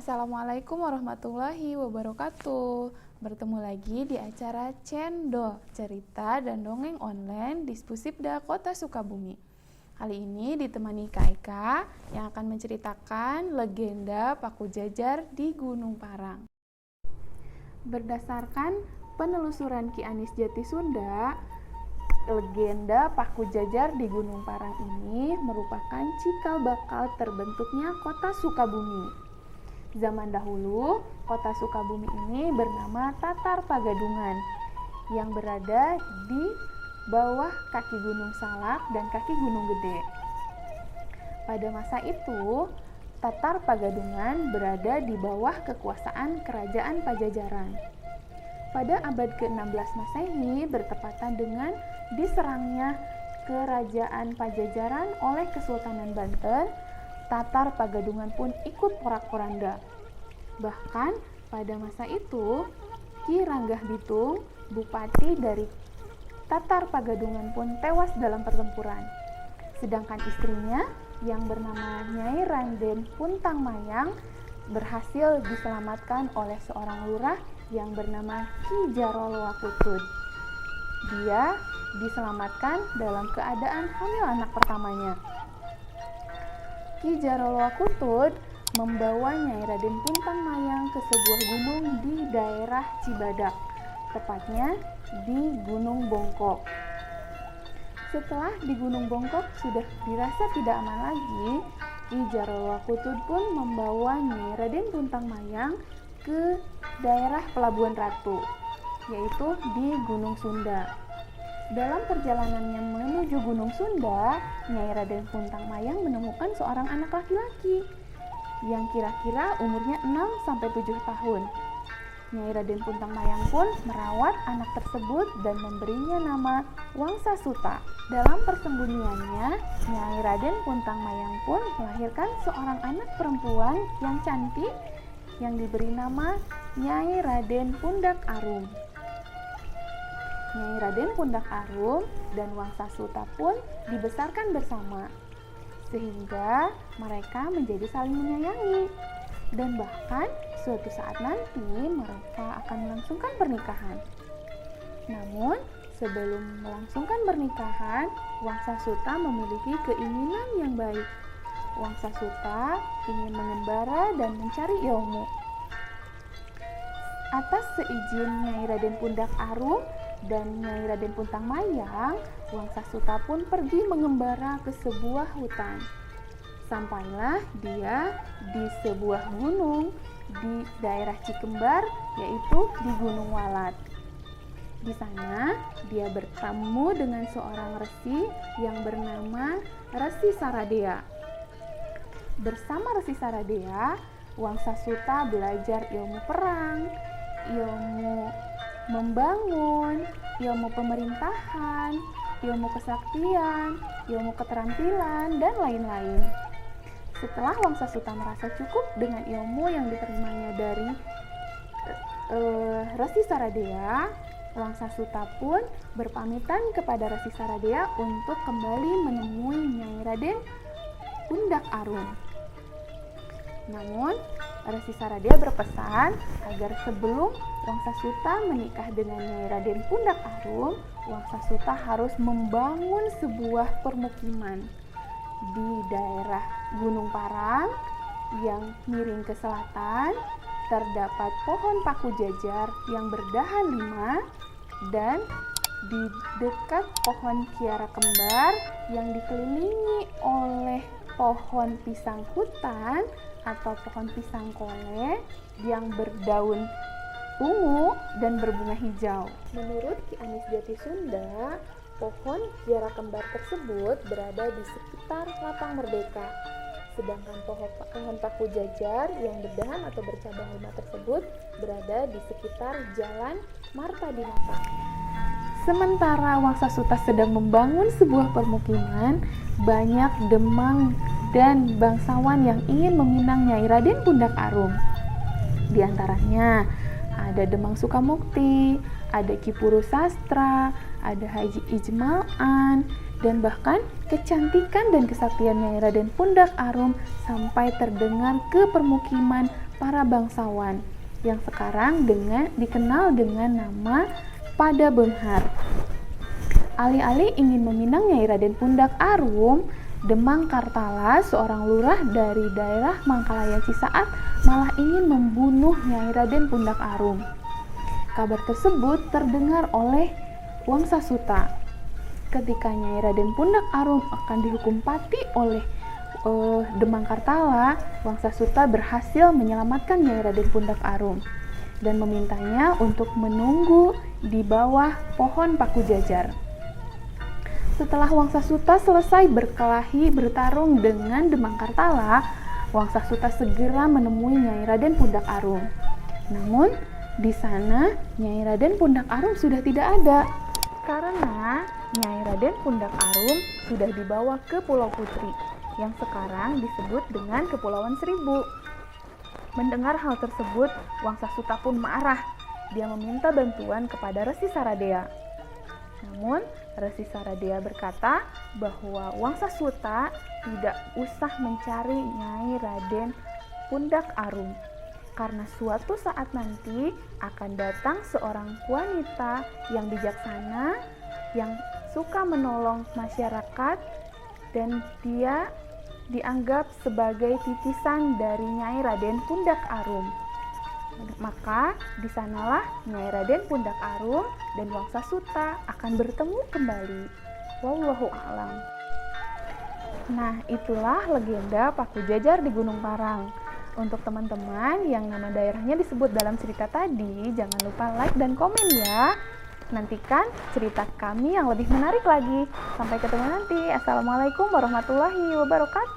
Assalamualaikum warahmatullahi wabarakatuh. Bertemu lagi di acara Cendol, cerita dan dongeng online di Dispusibda Kota Sukabumi. Kali ini ditemani Kak Eka yang akan menceritakan legenda Paku Jajar di Gunung Parang. Berdasarkan penelusuran Ki Anis Jatisunda, legenda Paku Jajar di Gunung Parang ini merupakan cikal bakal terbentuknya Kota Sukabumi. Zaman dahulu, Kota Sukabumi ini bernama Tatar Pagadungan yang berada di bawah kaki Gunung Salak dan kaki Gunung Gede. Pada masa itu, Tatar Pagadungan berada di bawah kekuasaan Kerajaan Pajajaran. Pada abad ke-16 Masehi bertepatan dengan diserangnya Kerajaan Pajajaran oleh Kesultanan Banten, Tatar Pagadungan pun ikut porak-poranda. Bahkan pada masa itu, Ki Ranggah Bitung, bupati dari Tatar Pagadungan pun tewas dalam pertempuran. Sedangkan istrinya yang bernama Nyai Raden Puntang Mayang berhasil diselamatkan oleh seorang lurah yang bernama Ki Jarolwakutud. Dia diselamatkan dalam keadaan hamil anak pertamanya. Ki Jarolwakutud membawa Nyai Raden Puntang Mayang ke sebuah gunung di daerah Cibadak, tepatnya di Gunung Bongkok. Setelah di Gunung Bongkok sudah dirasa tidak aman lagi, Ki Jarolwakutud pun membawa Nyai Raden Puntang Mayang ke daerah Pelabuhan Ratu, yaitu di Gunung Sunda. Dalam perjalanannya menuju Gunung Sunda, Nyai Raden Puntang Mayang menemukan seorang anak laki-laki yang kira-kira umurnya 6-7 tahun. Nyai Raden Puntang Mayang pun merawat anak tersebut dan memberinya nama Wangsa Suta. Dalam persembunyiannya, Nyai Raden Puntang Mayang pun melahirkan seorang anak perempuan yang cantik yang diberi nama Nyai Raden Pundak Arum. Nyai Raden Pundak Arum dan Wangsa Suta pun dibesarkan bersama, sehingga mereka menjadi saling menyayangi. Dan bahkan suatu saat nanti mereka akan melangsungkan pernikahan. Namun, sebelum melangsungkan pernikahan, Wangsa Suta memiliki keinginan yang baik. Wangsa Suta ingin mengembara dan mencari ilmu. Atas seizin Nyai Raden Pundak Arum dan Nyai Raden Puntang Mayang, Wangsa Suta pun pergi mengembara ke sebuah hutan. Sampailah dia di sebuah gunung di daerah Cikembar, yaitu di Gunung Walat. Di sana dia bertemu dengan seorang resi yang bernama Resi Saradea. Bersama Resi Saradea, Wangsa Suta belajar ilmu perang, ilmu membangun, ilmu pemerintahan, ilmu kesaktian, ilmu keterampilan, dan lain-lain. Setelah Wangsa Suta merasa cukup dengan ilmu yang diterimanya dari Resi Saradea, Wangsa Suta pun berpamitan kepada Resi Saradea untuk kembali menemui Nyai Raden Pundak Arum. Namun, Resi Saradea berpesan agar sebelum Wangsa Suta menikah dengan Nyai Raden Pundak Arum, Wangsa Suta harus membangun sebuah permukiman di daerah Gunung Parang yang miring ke selatan. Terdapat pohon Paku Jajar yang berdahan 5 dan di dekat pohon Kiara Kembar yang dikelilingi oleh pohon pisang hutan atau pohon pisang kole yang berdaun ungu dan berbunga hijau. Menurut Ki Anis Jatisunda, pohon Kiara Kembar tersebut berada di sekitar Lapang Merdeka. Sedangkan pohon Paku Jajar yang berdahan atau bercabang 5 tersebut berada di sekitar Jalan Marta Dinata. Sementara Wangsa Suta sedang membangun sebuah permukiman, banyak demang dan bangsawan yang ingin meminang Nyai Raden Pundak Arum. Di antaranya ada Demang Sukamukti, ada Ki Puru Sastra, ada Haji Ijmalan, dan bahkan kecantikan dan kesaktian Nyai Raden Pundak Arum sampai terdengar ke permukiman para bangsawan yang sekarang dikenal dengan nama Padebenghar. Alih-alih ingin meminang Nyai Raden Pundak Arum, Demang Kartala, seorang lurah dari daerah Mangkalaya Cisaat, malah ingin membunuh Nyai Raden Pundak Arum. Kabar tersebut terdengar oleh Wangsa Suta. Ketika Nyai Raden Pundak Arum akan dihukum pati oleh Demang Kartala, Wangsa Suta berhasil menyelamatkan Nyai Raden Pundak Arum dan memintanya untuk menunggu di bawah pohon Paku Jajar. Setelah Wangsa Suta selesai bertarung dengan Demang Kartala, Wangsa Suta segera menemui Nyai Raden Pundak Arum. Namun, di sana Nyai Raden Pundak Arum sudah tidak ada karena Nyai Raden Pundak Arum sudah dibawa ke Pulau Putri yang sekarang disebut dengan Kepulauan Seribu. Mendengar hal tersebut, Wangsa Suta pun marah. Dia meminta bantuan kepada Resi Saradea. Namun, Resi Saradea berkata bahwa Wangsa Suta tidak usah mencari Nyai Raden Pundak Arum, karena suatu saat nanti akan datang seorang wanita yang bijaksana, yang suka menolong masyarakat, dan dia dianggap sebagai titisan dari Nyai Raden Pundak Arum. Maka di sanalah Nyai Raden Pundak Arum dan Wangsa Suta akan bertemu kembali. Wallahu a'lam. Nah, itulah legenda Paku Jajar di Gunung Parang. Untuk teman-teman yang nama daerahnya disebut dalam cerita tadi, jangan lupa like dan komen ya. Nantikan cerita kami yang lebih menarik lagi. Sampai ketemu nanti. Assalamualaikum warahmatullahi wabarakatuh.